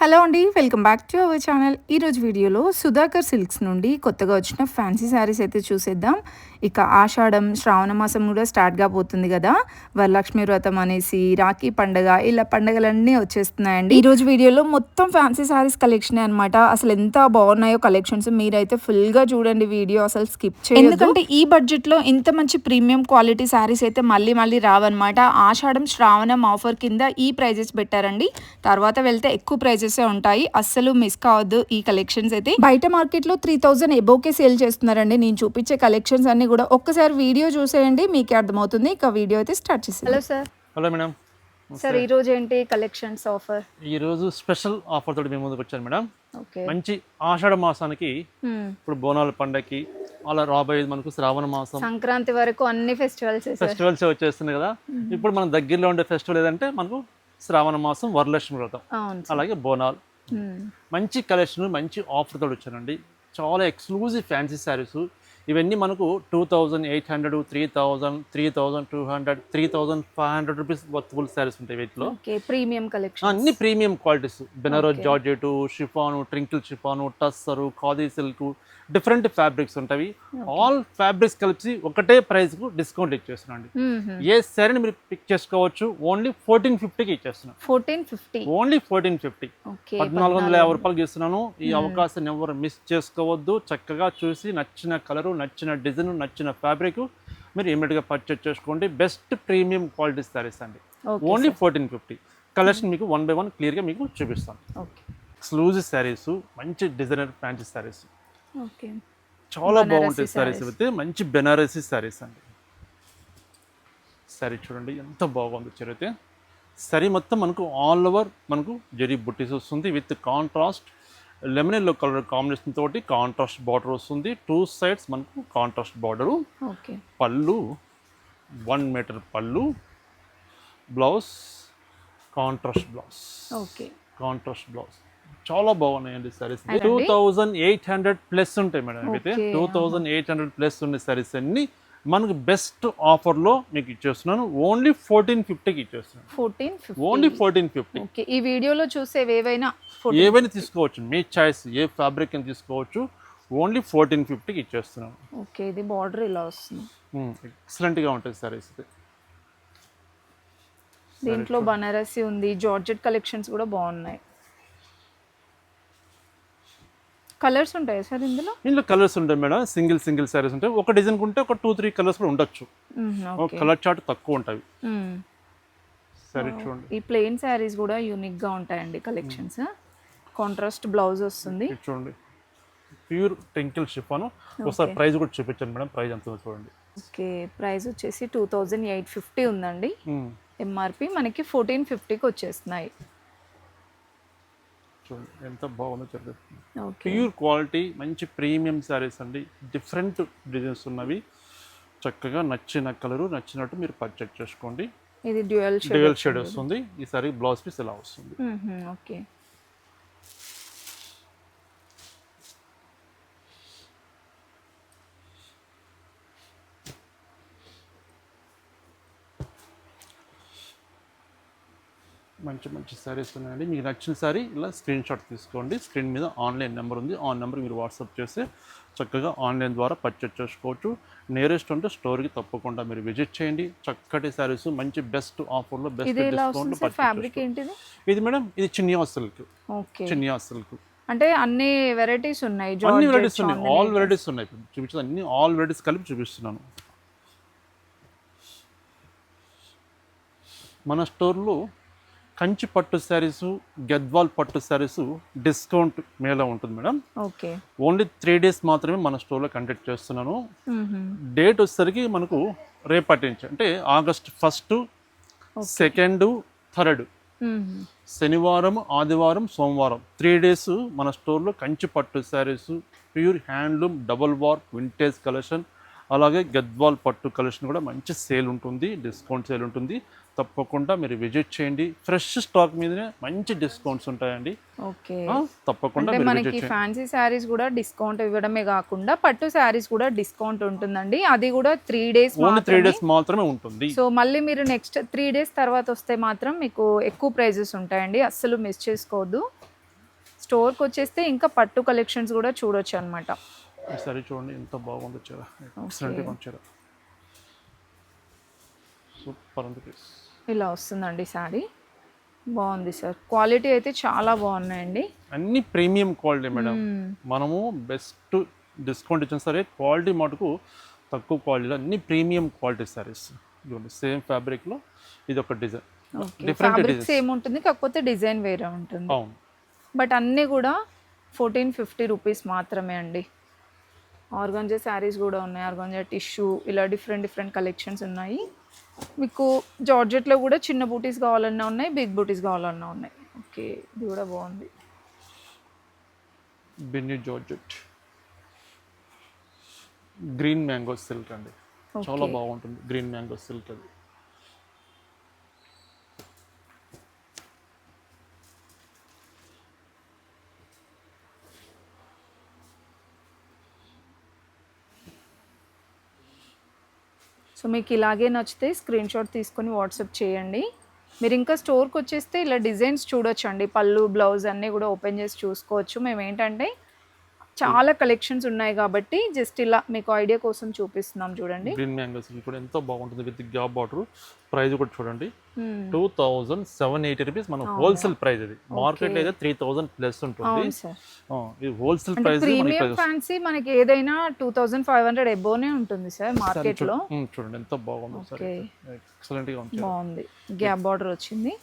Hello అండి. Welcome back to our channel. ఈరోజు వీడియోలో సుధాకర్ సిల్క్స్ నుండి కొత్తగా వచ్చిన ఫ్యాన్సీ శారీస్ అయితే చూసేద్దాం. ఇక ఆషాఢం, శ్రావణ మాసం కూడా స్టార్ట్ కాబోతుంది కదా. వరలక్ష్మి వ్రతం అనేసి, రాఖీ పండగ, ఇలా పండగలన్నీ వచ్చేస్తున్నాయండి. ఈరోజు వీడియోలో మొత్తం ఫ్యాన్సీ శారీస్ కలెక్షనే అనమాట. అసలు ఎంత బాగున్నాయో కలెక్షన్స్. మీరైతే ఫుల్గా చూడండి వీడియో, అసలు స్కిప్ చేయొద్దు. ఎందుకంటే ఈ బడ్జెట్లో ఇంత మంచి ప్రీమియం క్వాలిటీ శారీస్ అయితే మళ్ళీ రావన్నమాట. ఆషాఢం, శ్రావణం ఆఫర్ కింద ఈ ప్రైజెస్ పెట్టారండి. తర్వాత వెళ్తే ఎక్కువ ప్రైజెస్ ఉంటాయి. అస్సలు మిస్ కావద్దు ఈ కలెక్షన్స్ అయితే. బయట మార్కెట్ లో 3000 ఎబోకే సేల్ చేస్తున్నారండి. నేను చూపించే కలెక్షన్స్ అన్ని కూడా ఒక్కసారి వీడియో చూసేయండి, మీకే అర్థమవుతుంది. ఇక వీడియో అయితే స్టార్ట్ చేసి. Hello sir. Hello madam. Sir ఈ రోజు ఏంటి కలెక్షన్స్ ఆఫర్? ఈ రోజు స్పెషల్ ఆఫర్ తోటి మేము ముందుకు వచ్చాను మేడం. ఓకే. మంచి ఆషాఢ మాసానికి ఇప్పుడు బోనాల పండగకి అలా రాబోయేది మనకు శ్రావణ మాసం, సంక్రాంతి వరకు అన్ని ఫెస్టివల్స్ వచ్చేస్తుంది కదా. ఇప్పుడు మన దగ్గరలో ఉండే ఫెస్టివల్ ఏదంటే మనకు శ్రావణ మాసం, వరలక్ష్మి వ్రతం, అలాగే బోనాలు. మంచి కలెక్షన్, మంచి ఆఫర్ తోటి వచ్చానండి. చాలా ఎక్స్క్లూజివ్ ఫ్యాన్సీ శారీస్ ఇవన్నీ మనకు 2800, 3000, 3200, 3500 రూపీస్ వర్త్ఫుల్ శారీస్ ఉంటాయి. వీటిలో ప్రీమియం కలెక్షన్, అన్ని premium qualities. Banaras georgette, chiffon, crinkle chiffon, tussar, khadi silk, different fabrics ఉంటాయి. ఆల్ ఫ్యాబ్రిక్స్ కలిపి ఒకటే ప్రైస్ కు డిస్కౌంట్ ఇచ్చేస్తున్నాండి. ఏ శారీని మీరు పిక్ చేసుకోవచ్చు. ఓన్లీ 1450కి ఇచ్చేస్తున్నాను. 1450 ఓన్లీ 1450, 1450 రూపాయలకి ఇస్తున్నాను. ఈ అవకాశాన్ని ఎవరు మిస్ చేసుకోవద్దు. చక్కగా చూసి నచ్చిన కలరు, నచ్చిన డిజైన్, నచ్చిన ఫ్యాబ్రిక్ మీరు ఇమీడియట్గా పర్చేజ్ చేసుకోండి. బెస్ట్ ప్రీమియం క్వాలిటీ శారీస్ అండి. ఓన్లీ 1450. కలెక్షన్ మీకు 1 by 1 క్లియర్గా మీకు చూపిస్తాను. ఎక్స్క్లూజివ్ శారీస్, మంచి డిజైనర్ ఫ్యాన్సీ శారీస్, చాలా బాగుంటాయి శారీస్. అయితే మంచి బెనారసీ శారీస్ అండి. శారీ చూడండి ఎంత బాగుంది. చరితే శారీ మొత్తం మనకు ఆల్ ఓవర్ మనకు జరీ బుట్టీస్ వస్తుంది. With contrast lemon yellow colour combination తోటి కాంట్రాస్ట్ బార్డర్ వస్తుంది. 2 sides మనకు కాంట్రాస్ట్ బార్డరు. పళ్ళు 1 మీటర్ పళ్ళు, blouse contrast blouse. Contrast blouse చాలా బాగున్నాయండి సారీస్. 2800 ప్లస్ ఉంటాయి మేడం. అయితే 2800 ప్లస్ ఉండే సారీస్ అన్ని మనకు బెస్ట్ ఆఫర్లో మీకు ఇచ్చేస్తున్నాను. ఓన్లీ 1450కి ఇచ్చేస్తున్నాను. ఓన్లీ 1450. ఈ వీడియోలో చూసేవి ఏవైనా తీసుకోవచ్చు, మీ చాయిస్. ఏ ఫ్యాబ్రిక్ అని తీసుకోవచ్చు. ఓన్లీ 1450కి ఇచ్చేస్తున్నాను. ఓకే. ఇది బార్డర్ ఇలా వస్తుంది. ఎక్సలెంట్గా ఉంటుంది సారీస్. దీంట్లో బనారసి ఉంది, జార్జెట్ కలెక్షన్స్ కూడా బాగున్నాయి. కలర్స్ ఉంటాయి సార్ ఇందులో? కలర్స్ ఉంటాయి మేడం. సింగిల్ సారీస్ ఉంటాయి. ఒక డిజైన్ ఉంటే ఒక 2-3 కలర్స్ కూడా ఉండొచ్చు. కలర్ చార్ట్ తక్కువ ఉంటాయి. సరే చూడండి, ఈ ప్లెయిన్ సారీస్ కూడా యూనిక్ గా ఉంటాయండి కలెక్షన్స్. కాంట్రాస్ట్ బ్లౌజ్ వస్తుంది. చూడండి ప్యూర్ ట్రింకిల్ షిఫాన్. ఒకసారి ప్రైస్ కూడా చూపించండి మేడం. ప్రైస్ ఎంత చూడండి. ఓకే. ప్రైస్ వచ్చేసి 2850 ఉందండి. ఎంఆర్పి మనకి 1450కి వచ్చేస్తున్నాయి. ఎంత బాగుందో చెప్పండి. ప్యూర్ క్వాలిటీ, మంచి ప్రీమియం శారీస్ అండి. డిఫరెంట్ డిజైన్స్ ఉన్నవి. చక్కగా నచ్చిన కలరు నచ్చినట్టు మీరు పర్చేజ్ చేసుకోండి. ఇది డ్యూయల్ షేడ్ వస్తుంది. ఈ సారీ బ్లౌజ్ పీస్ ఇలా వస్తుంది. ఓకే. మంచి సారీస్ ఉన్నాయండి. మీకు నచ్చిన సారీ ఇలా స్క్రీన్ షాట్ తీసుకోండి. స్క్రీన్ మీద ఆన్లైన్ నెంబర్ ఉంది. ఆ నెంబర్ మీరు వాట్సాప్ చేస్తే చక్కగా ఆన్లైన్ ద్వారా పర్చేజ్ చేసుకోవచ్చు. నియరెస్ట్ ఉంటే స్టోర్కి తప్పకుండా మీరు విజిట్ చేయండి. చక్కటి సారీస్ మంచి బెస్ట్ ఆఫర్లో బెస్ట్ డిస్కౌంట్. ఇది మేడం ఇది చినియా సిల్క్. చినియా సిల్క్ అంటే అన్ని వెరైటీస్ ఉన్నాయి. అన్ని వెరైటీస్ ఉన్నాయి. ఆల్ వెరైటీస్ ఉన్నాయి. చూపించేది అన్ని ఆల్ వెరైటీస్ కలిపి చూపిస్తున్నాను. మన స్టోర్లో కంచి పట్టు శారీసు, గద్వాల్ పట్టు శారీసు డిస్కౌంట్ మేళ ఉంటుంది మేడం. ఓన్లీ 3 days మాత్రమే మన స్టోర్లో కండక్ట్ చేస్తున్నాను. డేట్ వచ్చేసరికి మనకు రేపటి నుంచి అంటే August 1, 2, 3 శనివారం, ఆదివారం, సోమవారం 3 days మన స్టోర్లో కంచి పట్టు saris, pure handloom, double war, vintage collection, అలాగే గద్వాల్ పట్టు కలెక్షన్ కూడా మంచి సేల్ ఉంటుంది. డిస్కౌంట్ సేల్ ఉంటుంది. తప్పకుండా మీరు విజిట్ చేయండి. ఫ్రెష్ స్టాక్ మీదనే మంచి డిస్కౌంట్స్ ఉంటాయండి. తప్పకుండా మనకి ఫ్యాన్సీ శారీస్ కూడా డిస్కౌంట్ ఇవ్వడమే కాకుండా పట్టు శారీస్ కూడా డిస్కౌంట్ ఉంటుందండి. అది కూడా 3 days మాత్రమే ఉంటుంది. సో మళ్ళీ మీరు నెక్స్ట్ 3 days తర్వాత వస్తే మాత్రం మీకు ఎక్కువ ప్రైజెస్ ఉంటాయండి. అస్సలు మిస్ చేసుకోవద్దు. స్టోర్కి వచ్చేస్తే ఇంకా పట్టు కలెక్షన్స్ కూడా చూడొచ్చు అనమాట. ఈ సారీ చూడండి ఎంత బాగుందో చీర, ఎక్సలెంట్గా చీర, సూపర్ ఉంది పీస్. ఇలా వస్తుందండి శారీ, బాగుంది సార్. క్వాలిటీ అయితే చాలా బాగున్నాయండి, అన్ని ప్రీమియం క్వాలిటీ మేడం. మనము బెస్ట్ డిస్కౌంట్ ఇచ్చిన సరే క్వాలిటీ మటుకు తక్కువ క్వాలిటీలో అన్ని ప్రీమియం క్వాలిటీ సారీస్. ఇదిగోండి సేమ్ ఫ్యాబ్రిక్లో ఇది ఒక డిజైన్, డిఫరెంట్ డిజైన్ సేమ్ ఉంటుంది, కాకపోతే డిజైన్ వేరే ఉంటుంది. అవును, బట్ అన్నీ కూడా 1450 రూపీస్ మాత్రమే అండి. ఆర్గాంజా శారీస్ కూడా ఉన్నాయి, ఆర్గాంజా టిష్యూ, ఇలా డిఫరెంట్ డిఫరెంట్ కలెక్షన్స్ ఉన్నాయి. మీకు జార్జెట్లో కూడా చిన్న బూటీస్ కావాలన్నా ఉన్నాయి, బిగ్ బూటీస్ కావాలన్నా ఉన్నాయి. ఓకే, ఇది కూడా బాగుంది. Binny georgette green mango silk అండి, చాలా బాగుంటుంది. గ్రీన్ మ్యాంగో సిల్క్ అది. సో మీకు ఇలాగే నచ్చితే స్క్రీన్ షాట్ తీసుకొని వాట్సాప్ చేయండి. మీరు ఇంకా స్టోర్కి వచ్చేస్తే ఇలా డిజైన్స్ చూడొచ్చండి, పళ్ళు బ్లౌజ్ అన్నీ కూడా ఓపెన్ చేసి చూసుకోవచ్చు. మేము ఏంటంటే చాలా కలెక్షన్స్ ఉన్నాయి కాబట్టి జస్ట్ ఇలా మీకు ఐడియా కోసం చూపిస్తున్నాం. చూడండి గ్రీన్ మ్యాంగో సిల్క్ కూడా ఎంతో బాగుంటుంది విత్ గ్యాప్ బార్డర్. ప్రైస్ కూడా చూడండి 2780 రూపీస్ మన హోల్సేల్ ప్రైస్. ఇది మార్కెట్ లో అయితే 3000 ప్లస్ ఉంటుంది. ఇది హోల్సేల్ ప్రైస్. ప్రీమియం ఫ్యాన్సీ మనకి ఏదైనా 2500 ఎబోనే ఉంటుంది సార్ మార్కెట్ లో. చూడండి ఎంత బాగుంది సార్, ఎక్సలెంట్ గా ఉంది, బాగుంది. గ్యాప్ బార్డర్ వచ్చింది,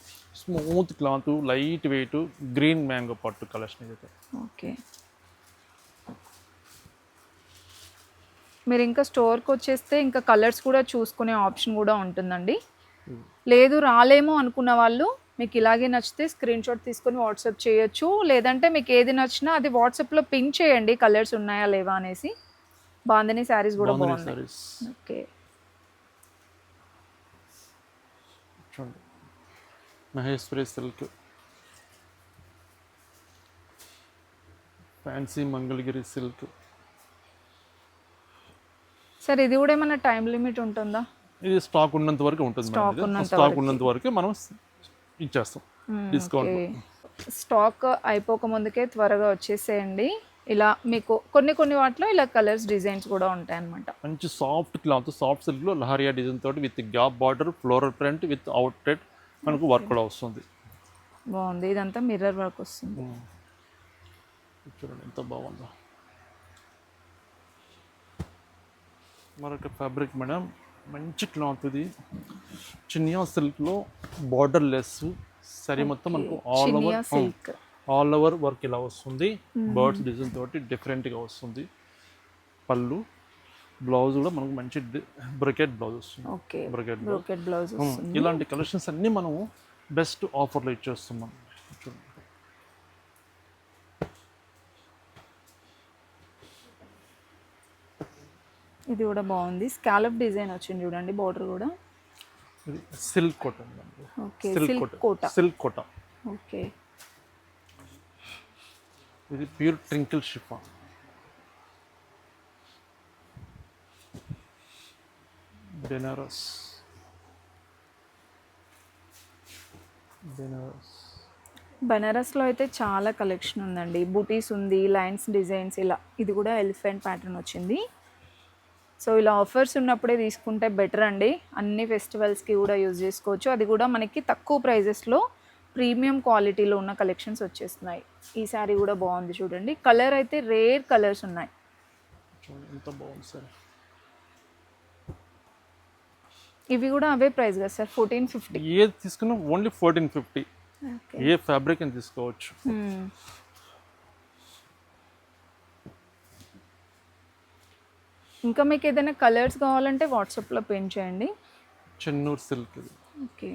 smooth cloth, light weight, green mango పట్టు కలెక్షన్ ఇది. ఓకే, మీరు ఇంకా స్టోర్కి వచ్చేస్తే ఇంకా కలర్స్ కూడా చూసుకునే ఆప్షన్ కూడా ఉంటుందండి. లేదు రాలేమో అనుకున్న వాళ్ళు మీకు ఇలాగే నచ్చితే స్క్రీన్ షాట్ తీసుకొని వాట్సాప్ చేయొచ్చు. లేదంటే మీకు ఏది నచ్చినా అది వాట్సాప్లో పింక్ చేయండి, కలర్స్ ఉన్నాయా లేవా అనేసి. బాందిని శారీస్ కూడా బాగున్నాయి. ఓకే, చూడండి Maheshwari silk, fancy Mangalagiri silk. Sir ఇది కూడా ఏమైనా టైం లిమిట్ ఉంటుందా? ఇది స్టాక్ ఉన్నంత వరకు ఉంటుంది, స్టాక్ ఉన్నంత వరకు మనం ఇచ్చేస్తాం డిస్కౌంట్. స్టాక్ అయిపోక ముందుకే త్వరగా వచ్చేసేయండి. ఇలా మీకు కొన్ని వాటిలో ఇలా కలర్స్ డిజైన్స్ కూడా ఉంటాయి అన్నమాట. మంచి సాఫ్ట్ క్లాత్, సాఫ్ట్ సిల్క్ లో లహరియా డిజైన్ తోటి with gap border, floral print with out thread మనకు వర్క్ కూడా వస్తుంది. బాగుంది, ఇదంతా మిర్రర్ వర్క్ వస్తుంది. చూడండి ఎంత బాగుందో. మరొక ఫ్యాబ్రిక్ మేడం, మంచి క్లాత్ ఇది, చినియా సిల్క్లో బార్డర్ లెస్ సరీ మొత్తం మనకు ఆల్ ఓవర్ వర్క్ ఇలా వస్తుంది. బర్డ్స్ డిజైన్ తోటి డిఫరెంట్గా వస్తుంది. పళ్ళు, బ్లౌజ్ కూడా మనకు మంచి బ్రొకెట్ బ్లౌజ్ వస్తుంది. Brocade blouse. ఇలాంటి కలెక్షన్స్ అన్నీ మనము బెస్ట్ ఆఫర్లో ఇచ్చేస్తున్నాం. చూడండి ఇది కూడా బాగుంది, స్కాలప్ డిజైన్ వచ్చింది చూడండి, బార్డర్ కూడా. సిల్క్ కోట. ఓకే, సిల్క్ కోట. ఓకే, ఇది ప్యూర్ ట్రింకిల్ షిఫాన్. బెనారస్. బెనారస్లో అయితే చాలా కలెక్షన్ ఉందండి. బూటీస్ ఉంది, లైన్స్ డిజైన్స్ ఇలా. ఇది కూడా ఎలిఫెంట్ ప్యాటర్న్ వచ్చింది. సో ఇలా ఆఫర్స్ ఉన్నప్పుడే తీసుకుంటే బెటర్ అండి. అన్ని ఫెస్టివల్స్కి కూడా యూజ్ చేసుకోవచ్చు. అది కూడా మనకి తక్కువ ప్రైజెస్లో ప్రీమియం క్వాలిటీలో ఉన్న కలెక్షన్స్ వచ్చేస్తున్నాయి. ఈ శారీ కూడా బాగుంది చూడండి. కలర్ అయితే రేర్ కలర్స్ ఉన్నాయి. ఎంత బాగుంది సార్. ఇవి కూడా అవే ప్రైస్ కదా సార్, 1450. ఏది తీసుకున్నా ఓన్లీ 1450. ఏ ఫ్యాబ్రిక్ అని తీసుకోవచ్చు. ఇంకా మీకు ఏదైనా కలర్స్ కావాలంటే వాట్సాప్లో పిన్ చేయండి. చెన్నూరు సిల్క్. ఓకే,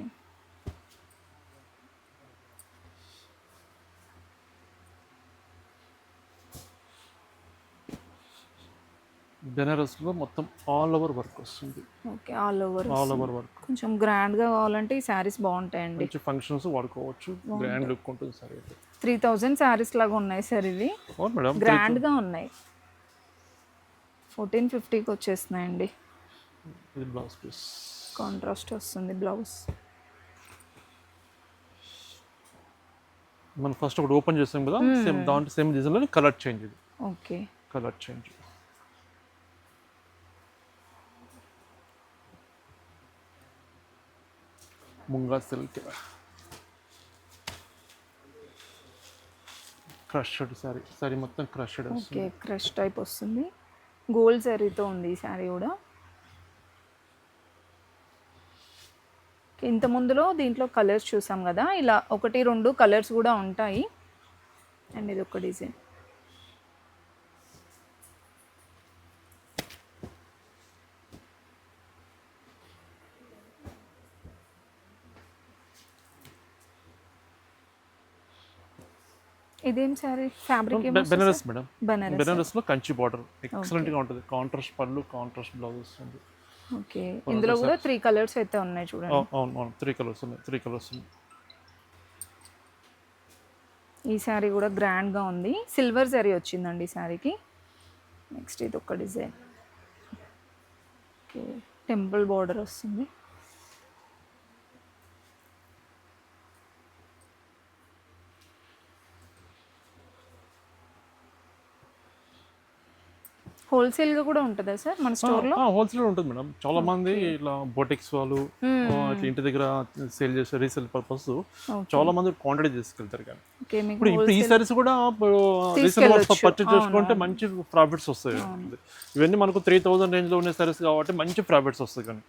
బెనారస్లో మొత్తం ఆల్ ఓవర్ వర్క్ వస్తుంది. Okay, all over work. కొంచెం గ్రాండ్గా కావాలంటే ఈ శారీస్ బాగుంటాయండి. మంచి ఫంక్షన్స్ వాడుకోవచ్చు, గ్రాండ్ లుక్ ఉంటుంది సార్. 3000 శారీస్ లాగా ఉన్నాయి సార్ ఇవి, గ్రాండ్గా ఉన్నాయి. 1450కి వచ్చేస్తున్నాయండి. ఇది బ్లౌజ్ పీస్, కాంట్రాస్ట్ వస్తుంది బ్లౌజ్. మనం ఫస్ట్ ఒకటి ఓపెన్ చేసాం కదా, సేమ్ దాంట్లో సేమ్ డిజైన్లో కలర్ చేంజ్. ఇది okay, colour change. Munga silk, crushed sorry. Sorry మొత్తం క్రష్డ్ ఓకే, వస్తుంది. క్రష్ టైప్ వస్తుంది. గోల్డ్ జరీతో ఉంది ఈ శారీ కూడా. ఇంత ముందులో దీంట్లో కలర్స్ చూసాం కదా, ఇలా 1-2 కలర్స్ కూడా ఉంటాయి. అండ్ ఇది ఒక డిజైన్. ఇదేం సారీ ఫ్యాబ్రిక్? బెనారస్ మేడం. బనారస్. బెనారస్ లో కంచి బార్డర్ ఎక్సలెంట్ గా ఉంటుంది. కాంట్రాస్ట్ పళ్ళు, కాంట్రాస్ట్ బ్లౌజ్ వస్తుంది. ఓకే, ఇందులో కూడా 3 కలర్స్ అయితే ఉన్నాయి చూడండి. అవును 3 కలర్స్ ఉన్నాయి. 3 కలర్స్ ఉన్నాయి. ఈ శారీ కూడా గ్రాండ్ గా ఉంది. సిల్వర్ జరీ వచ్చిందండి ఈ శారీకి. నెక్స్ట్ ఇది ఒక డిజైన్. ఓకే, టెంపుల్ బార్డర్ వస్తుంది. హోల్సేల్ గా కూడా ఉంటుందా సార్ మన స్టోర్ లో? హోల్సేల్ ఉంటుంది మేడం. చాలా మంది ఇట్లా బొటిక్స్ వాళ్ళు ఇట్లా ఇంటి దగ్గర సేల్ చేసే రీసేల్ పర్పస్ చాలా మంది క్వాంటిటీ తీసుకెళ్తారు. కానీ ఇప్పుడు ఈ సారీస్ కూడా రీసేల్ పర్చేజ్ చేసుకుంటే మంచి ప్రాఫిట్స్ వస్తాయి. ఇవన్నీ మనకు 3000 రేంజ్ లో ఉన్న సారీస్ కాబట్టి మంచి ప్రాఫిట్స్ వస్తాయి. కానీ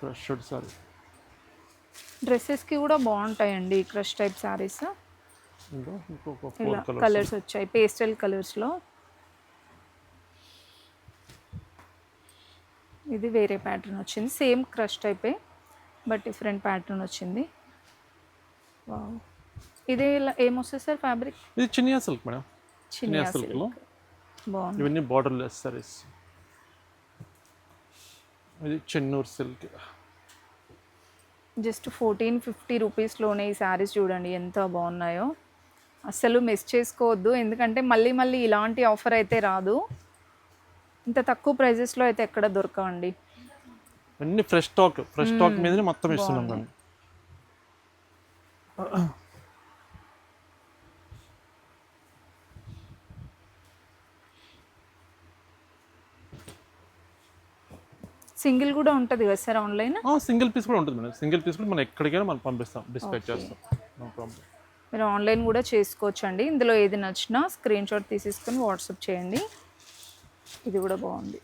క్రష్డ్ సారీ డ్రెస్సెస్ కి కూడా బాగుంటాయండి క్రష్ టైప్ సారీస్. ఇలా కలర్స్ వచ్చాయి పేస్టల్ కలర్స్ లో. ఇది వేరే ప్యాటర్న్ వచ్చింది, సేమ్ క్రష్ టైపే బట్ డిఫరెంట్ ప్యాటర్న్ వచ్చింది. వావ్, ఇది ఏమొస్తుంది సార్ ఫ్యాబ్రిక్? ఇది chiniya silk madam. Chiniya silk లో బాగుంది. ఇవన్నీ బార్డర్ లెస్ సారీస్. ఇది చెన్నూరు సిల్క్. జస్ట్ 1450 రూపీస్లోనే ఈ శారీస్ చూడండి ఎంత బాగున్నాయో. అస్సలు మిస్ చేసుకోవద్దు, ఎందుకంటే మళ్ళీ మళ్ళీ ఇలాంటి ఆఫర్ అయితే రాదు. ఇంత తక్కువ ప్రైజెస్లో అయితే ఎక్కడ దొరకవండి. అన్ని ఫ్రెష్ స్టాక్ మీదనే మొత్తం ఇస్తున్నాం మేము. సింగిల్ కూడా ఉంటుంది కదా సార్ ఆన్లైన్? సింగిల్ పీస్ కూడా ఉంటుంది మేడం. సింగిల్ పీస్ కూడా మనం ఎక్కడికైనా మనం పంపిస్తాం, డిస్పాచ్ చేస్తాం. No problem. మీరు ఆన్లైన్ కూడా చేసుకోవచ్చు అండి. ఇందులో ఏది నచ్చినా స్క్రీన్ షాట్ తీసేసుకొని వాట్సాప్ చేయండి. ఇది కూడా బాగుంది.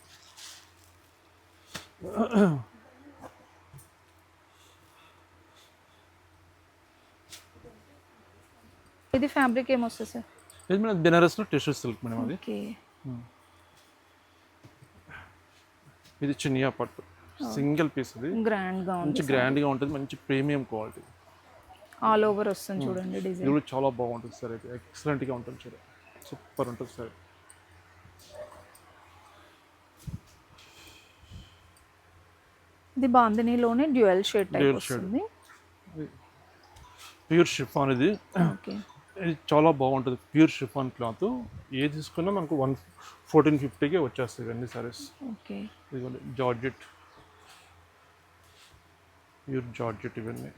ఇది ఫ్యాబ్రిక్ ఏమొస్తుంది సార్? ఇది మేడం బెనారస్లో టిష్యూ సిల్క్ మేడం. అది ఓకే, ఇది చినియా పట్టు సింగిల్ పీస్. ఇది గ్రాండ్గా ఉంది, మంచి గ్రాండ్గా ఉంటుంది, మంచి ప్రీమియం క్వాలిటీ. ఆల్ ఓవర్ వస్తుంది చూడండి డిజైన్. ఇది కూడా చాలా బాగుంటుంది సార్. అయితే ఎక్సలెంట్గా ఉంటుంది సార్, సూపర్ ఉంటుంది సార్. ఇది బాందినీలోనే డ్యూయల్ షేడ్ టైప్ వస్తుంది. ప్యూర్ షిఫాన్ ఇది. ఓకే, ఇది చాలా బాగుంటుంది. ప్యూర్ షిఫాన్ క్లాత్ ఏది తీసుకున్నా మనకు 1450కే వచ్చేస్తాయి అన్ని సారీస్. ఓకే, ఇదిగోండి జార్జెట్, ప్యూర్ జార్జెట్ ఇవన్నీ.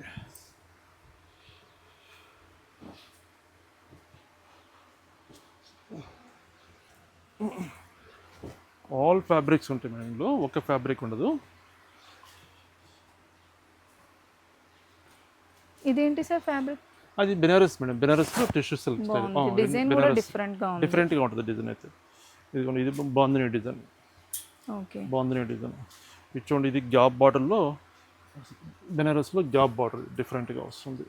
ఆల్ ఫ్యాబ్రిక్స్ ఉంటాయి మేడం. ఇందులో ఒక ఫ్యాబ్రిక్ ఉండదు. ఇదేంటి సార్ ఫ్యాబ్రిక్? అది బెనారస్ మేడం. బెనారస్లో టిష్యూ సిల్క్ స్టైల్. డిజైన్ కూడా డిఫరెంట్గా ఉంది. డిఫరెంట్గా ఉంటుంది డిజైన్ అయితే. ఇదిగోండి ఇది bandhani design. Okay, bandhani design. ఇది చూడండి, ఇది గ్యాప్ బాటిల్లో బెనారస్లో గ్యాప్ బాటిల్ డిఫరెంట్గా వస్తుంది.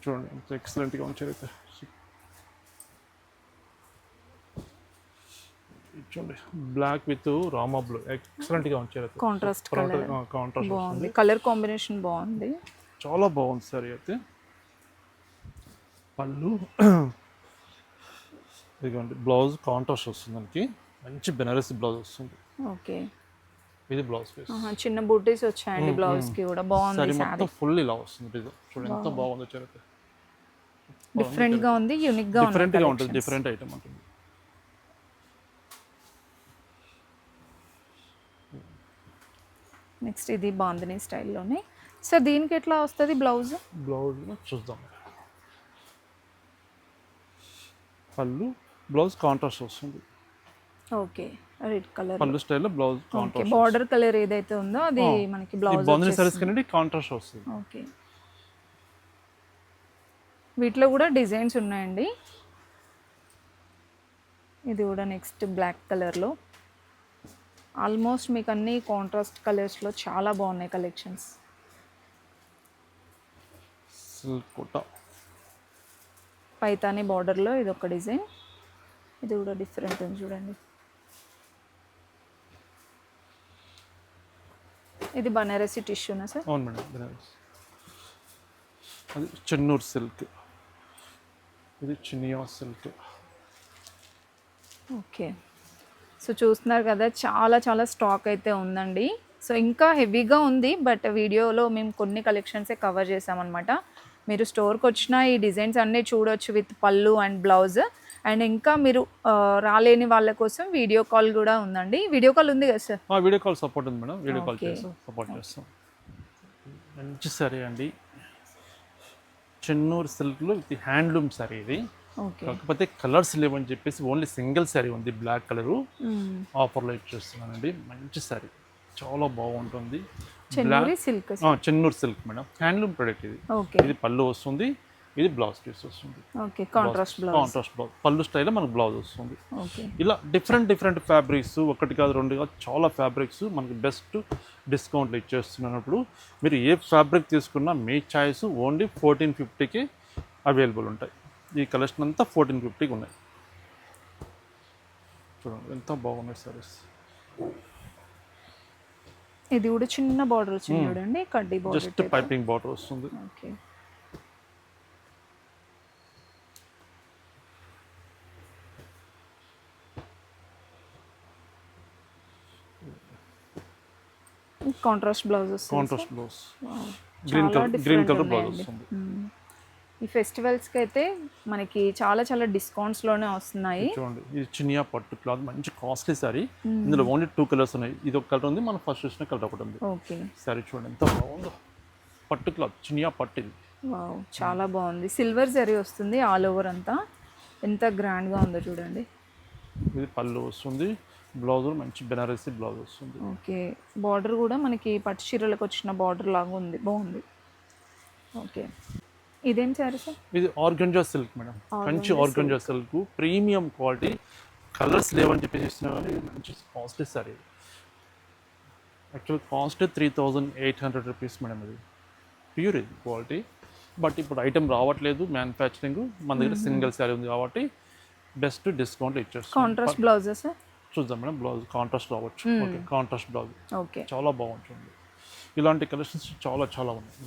చూడండి ఎంత ఎక్సలెంట్గా ఉంచారు అయితే. చూడండి బ్లాక్ విత్ రామా బ్లూ ఎక్సలెంట్గా ఉంచారు అయితే. కాంట్రాస్ట్ కలర్ కాంట్రాస్ట్ బాగుంది, కలర్ కాంబినేషన్ బాగుంది, చాలా బాగుంది సార్ అయితే. పళ్ళు ఇదిగోండి, బ్లౌజ్ కాంట్రాస్ట్ వస్తుంది దానికి, మంచి బెనారసి బ్లౌజ్ వస్తుంది. ఓకే, ఇది బ్లౌజ్ పీస్. చిన్న బూటీస్ వచ్చాయండి బ్లౌజ్ కి కూడా. బాగుంది సారీ మొత్తం ఫుల్ ఇలా వస్తుంది డిజైన్. చూడండి ఎంత బాగుంది వచ్చారు. డిఫరెంట్ గా ఉంది, యూనిక్ గా ఉంది, డిఫరెంట్ గా ఉంటుంది, డిఫరెంట్ ఐటమ్ ఉంటుంది. నెక్స్ట్ ఇది బాందిని స్టైల్లోనే. సో దీనికి ఎట్లా వస్తుంది బ్లౌజ్? బ్లౌజ్ చూద్దాం. పళ్ళు బ్లౌజ్ కాంట్రాస్ట్ వస్తుంది. ఓకే, రెడ్ కలర్ పళ్ళు స్టైల్లో blouse okay. Contrast. Border colour ఏదైతే ఉందో అది మనకి బ్లౌజ్ బాందిని సారీస్ కంటే కాంట్రాస్ట్ వస్తుంది. ఓకే. వీటిలో కూడా డిజైన్స్ ఉన్నాయండి. ఇది కూడా నెక్స్ట్ బ్లాక్ కలర్లో. ఆల్మోస్ట్ మీకు అన్ని కాంట్రాస్ట్ కలర్స్లో చాలా బాగున్నాయి కలెక్షన్స్. సిల్క్ కోట పైతాని బార్డర్లో ఇది ఒక డిజైన్. ఇది కూడా డిఫరెంట్ ఉంది చూడండి. ఇది బనారసి టిష్యూనా సార్? అవును మేడం, బనారస్. అది చెన్నూరు సిల్క్, ఇది చినియా సిల్క్. ఓకే. సో చూస్తున్నారు కదా, చాలా చాలా స్టాక్ అయితే ఉందండి. సో ఇంకా హెవీగా ఉంది, బట్ వీడియోలో మేము కొన్ని కలెక్షన్సే కవర్ చేసామన్నమాట. మీరు స్టోర్కి వచ్చిన ఈ డిజైన్స్ అన్నీ చూడొచ్చు విత్ పళ్ళు అండ్ బ్లౌజ్. అండ్ ఇంకా మీరు రాలేని వాళ్ళ కోసం వీడియో కాల్ కూడా ఉందండి. వీడియో కాల్ ఉంది కదా సార్? వీడియో కాల్ సపోర్ట్ ఉంది మేడం, వీడియో కాల్ చేస్తాం, సపోర్ట్ చేస్తాం. మంచి సారీ అండి, చెన్నూరు సిల్క్లో విత్ హ్యాండ్లూమ్ సారీ ఇది. కాకపోతే కలర్స్ లేవని చెప్పేసి ఓన్లీ సింగిల్ సారీ ఉంది, బ్లాక్ కలరు. ఆఫర్లో ఇచ్చేస్తున్నానండి. మంచి సారీ, చాలా బాగుంటుంది. Chennur silk madam, handloom product ఇది. ఇది పళ్ళు వస్తుంది, ఇది బ్లౌజ్ పీస్ వస్తుంది. కాంట్రాస్ట్ బ్లౌజ్, పళ్ళు స్టైల్లో మనకు బ్లౌజ్ వస్తుంది. ఇలా డిఫరెంట్ డిఫరెంట్ ఫ్యాబ్రిక్స్, ఒకటి కాదు రెండు కాదు చాలా ఫ్యాబ్రిక్స్ మనకి బెస్ట్ డిస్కౌంట్లు ఇచ్చేస్తున్నప్పుడు మీరు ఏ ఫ్యాబ్రిక్ తీసుకున్నా మీ చాయిస్ ఓన్లీ 1450కి అవైలబుల్ ఉంటాయి. ఈ కలెక్షన్ అంతా 1450కి ఉన్నాయి. చూడండి ఎంత బాగున్నాయి సారీస్. ఇది కూడా చిన్న బార్డర్ వచ్చింది చూడండి, కడ్డీ బార్డర్, జస్ట్ పైపింగ్ బార్డర్ వస్తుంది. ఓకే. కాంట్రాస్ట్ బ్లౌజ్ వస్తుంది. Contrast blouse, green colour blouse వస్తుంది. ఈ ఫెస్టివల్స్కి అయితే మనకి చాలా చాలా డిస్కౌంట్స్లోనే వస్తున్నాయి. చూడండి, ఇది చినియా పట్టు క్లాత్, మంచి కాస్ట్లీ సారీ. ఇందులో ఓన్లీ 2 కలర్స్ ఉన్నాయి. ఇది ఒక కలర్ ఉంది, మనం ఫస్ట్ చూసిన కలర్ ఒకటి ఉంది. ఓకే. సారీ చూడండి ఎంత బాగుందో, పట్టు క్లాత్, చినియా పట్టు ఇది. వావ్, చాలా బాగుంది. సిల్వర్ జరీ వస్తుంది ఆల్ ఓవర్ అంతా, ఎంత గ్రాండ్గా ఉందో చూడండి. ఇది పళ్ళు వస్తుంది, బ్లౌజ్ మంచి బెనారసీ బ్లౌజ్ వస్తుంది. ఓకే. బార్డర్ కూడా మనకి పట్టు చీరలకు వచ్చిన బార్డర్ లాగా ఉంది, బాగుంది. ఓకే. ఇదేం సారీ సార్? ఇది ఆర్గంజా సిల్క్ మేడం, మంచి organza silk, premium quality. Colours లేవని చెప్పేసి ఇస్తున్నా కానీ మంచి costly sorry. Actual cost 3800 rupees madam. ఇది ప్యూర్ ఇది క్వాలిటీ, బట్ ఇప్పుడు ఐటమ్ రావట్లేదు మ్యానుఫ్యాక్చరింగ్, మన దగ్గర సింగిల్ సారీ ఉంది కాబట్టి బెస్ట్ డిస్కౌంట్ ఇచ్చేస్తాం. Contrast blouse sir? చూద్దాం మేడం, బ్లౌజ్ కాంట్రాస్ట్ రావచ్చు. Okay, contrast blouse. ఓకే, చాలా బాగుంటుంది. ఇలాంటి కలెక్షన్స్ చాలా చాలా ఉన్నాయి.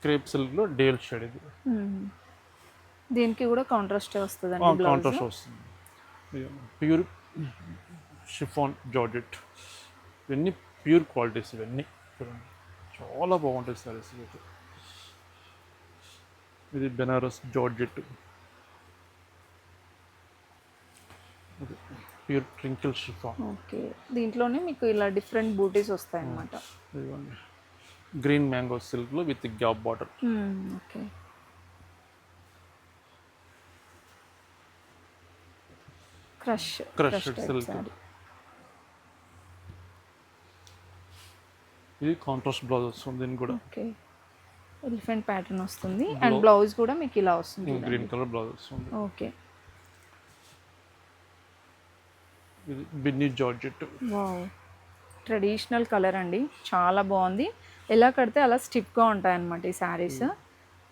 క్రేప్ సిల్క్లో డేల్ షేడ్ ఇది. దీనికి కూడా కాంట్రాస్ట్ వస్తుంది, కాంట్రాస్ట్ వస్తుంది. ప్యూర్ షిఫాన్ జార్జెట్, ఇవన్నీ ప్యూర్ క్వాలిటీస్. ఇవన్నీ చూడండి చాలా బాగుంటాయి సారీస్. ఇది Banaras georgette, pure crinkle chiffon. Okay. దీంట్లోనే మీకు ఇలా డిఫరెంట్ బూటీస్ వస్తాయి అన్నమాట. గ్రీన్ మ్యాంగో సిల్క్లో with gap border. Okay. Crush silk, ఇది కాంట్రాస్ట్ బ్లౌజ్ వస్తుంది. దీనికి కూడా ఓకే, ఎలిఫెంట్ ప్యాటర్న్ వస్తుంది అండ్ బ్లౌజ్ కూడా మీకు ఇలా వస్తుంది, గ్రీన్ కలర్ బ్లౌజ్ వస్తుంది. ఓకే. ఇది Binny georgette. Wow, traditional colour అండి, చాలా బాగుంది. ఎలా కడితే అలా స్టిఫ్గా ఉంటాయి అన్నమాట ఈ శారీస్.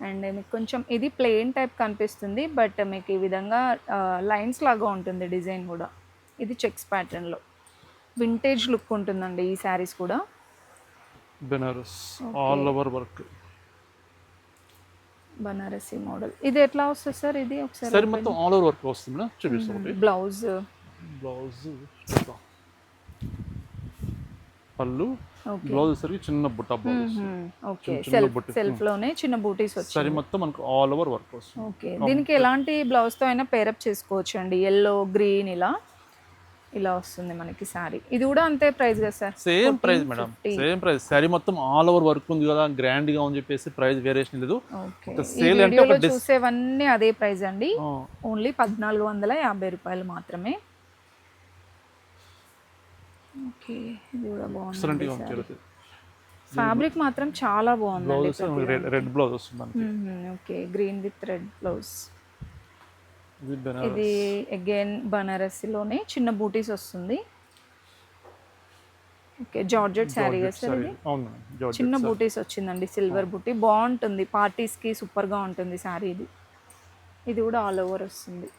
అండ్ మీకు కొంచెం ఇది ప్లెయిన్ టైప్ కనిపిస్తుంది, బట్ మీకు ఈ విధంగా లైన్స్ లాగా ఉంటుంది డిజైన్ కూడా. ఇది చెక్స్ ప్యాటర్న్లో వింటేజ్ లుక్ ఉంటుందండి ఈ శారీస్ కూడా. Benaras all over work, Banarasi model. ఇది ఎట్లా వస్తుంది సార్? ఇది ఒకసారి మొత్తం ఆల్ ఓవర్ వర్క్ వస్తుంది. చూపిస్తాం. బ్లౌజ్ పళ్ళు, బ్లౌజ్ సరికి చిన్న బుట్ట బ్లౌజ్. ఓకే, సెల్ఫ్ లోనే చిన్న బూటీస్ వచ్చాయి. సరి మొత్తం మనకు ఆల్ ఓవర్ వర్క్ వస్తుంది. ఓకే. దీనికి ఎలాంటి బ్లౌజ్ తో అయినా పేరప్ చేసుకోవచ్చు అండి, ఎల్లో గ్రీన్ ఇలా ఇలా వస్తుంది మనకి శారీ. ఇది కూడా అంతే ప్రైస్ కదా sir? Same price madam, same price. Sari మొత్తం ఆల్ ఓవర్ వర్క్ ఉంది కదా, గ్రాండ్ గా అని చెప్పేసి ప్రైస్ వేరియేషన్ లేదు. సేల్ అంటే ఒక చూసేవన్నీ అదే ప్రైస్ అండి, ఓన్లీ 1450 రూపాయలు మాత్రమే. ఓకే, ఇది కూడా బాగుంది. ఫ్యాబ్రిక్ మాత్రం చాలా బాగుంది. రెడ్ బ్లౌజ్ వస్తుంది. Okay, green with red blouse. ఇది అగైన్ బనారసిలోనే చిన్న బూటీస్ వస్తుంది. ఓకే, జార్జెట్ శారీ కదా సార్ ఇది? చిన్న బూటీస్ వచ్చిందండి, సిల్వర్ బూటీ. బాగుంటుంది, పార్టీస్కి సూపర్గా ఉంటుంది శారీ ఇది. ఇది కూడా ఆల్ ఓవర్ వస్తుంది.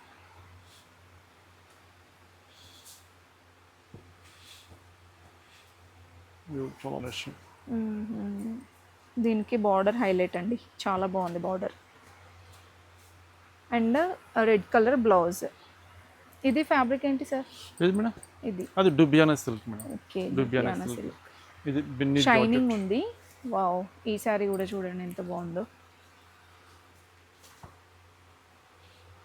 దీనికి బార్డర్ హైలైట్ అండి, చాలా బాగుంది border. And red colour blouse. ఇది ఫ్యాబ్రిక్ ఏంటి సార్? ఇది అది డుబియానా సిల్క్ మేడం. ఓకే, డుబియానా సిల్క్. ఇది బిన్ని షైనింగ్ ఉంది. వావ్, ఈ సారీ కూడా చూడండి ఎంత బాగుందో,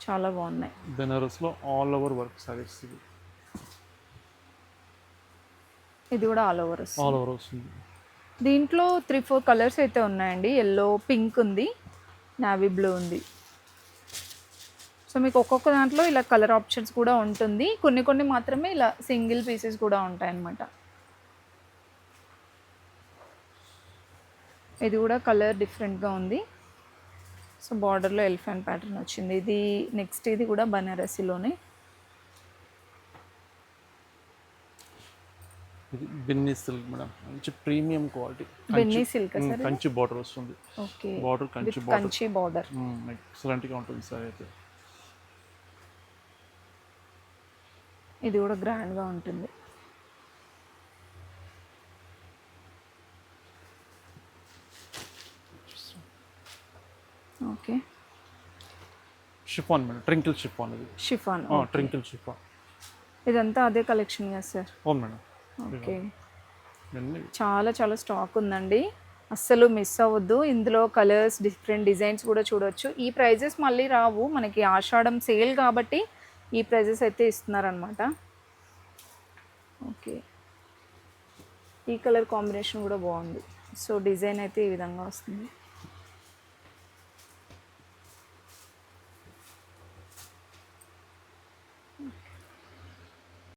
చాలా బాగున్నాయి. బెనారస్ లో ఆల్ ఓవర్ వర్క్ సారీస్. ఇది కూడా ఆల్ ఓవర్ వస్తుంది. దీంట్లో 3-4 కలర్స్ అయితే ఉన్నాయండి. ఎల్లో, పింక్ ఉంది, నావీ బ్లూ ఉంది. సో మీకు ఒక్కొక్క దాంట్లో ఇలా కలర్ ఆప్షన్స్ కూడా ఉంటుంది. కొన్ని మాత్రమే ఇలా సింగిల్ పీసెస్ కూడా ఉంటాయి అన్నమాట. ఇది కూడా కలర్ డిఫరెంట్గా ఉంది. సో బార్డర్లో ఎలిఫెంట్ ప్యాటర్న్ వచ్చింది. ఇది నెక్స్ట్, ఇది కూడా బనారసిలోనే. ఇది బిన్ని సిల్క్ మేడం, మంచి premium quality. Binny silk sir? Kanchi border వస్తుంది. Okay, border Kanchi border. Excellent గా ఉంటుంది సార్ అయితే. ఇది కూడా గ్రాండ్ గా ఉంటుంది. Okay, chiffon madam, crinkle chiffon. ఇది షిఫాన్, ట్రింకిల్ షిఫాన్. ఇదంతా అదే కలెక్షన్ కదా సార్? అవును మేడం. ఓకే, చాలా స్టాక్ ఉందండి, అస్సలు మిస్ అవ్వద్దు. ఇందులో కలర్స్, డిఫరెంట్ డిజైన్స్ కూడా చూడొచ్చు. ఈ ప్రైజెస్ మళ్ళీ రావు మనకి, ఆషాఢం సేల్ కాబట్టి ఈ ప్రైజెస్ అయితే ఇస్తున్నారనమాట. ఓకే, ఈ కలర్ కాంబినేషన్ కూడా బాగుంది. సో డిజైన్ అయితే ఈ విధంగా వస్తుంది.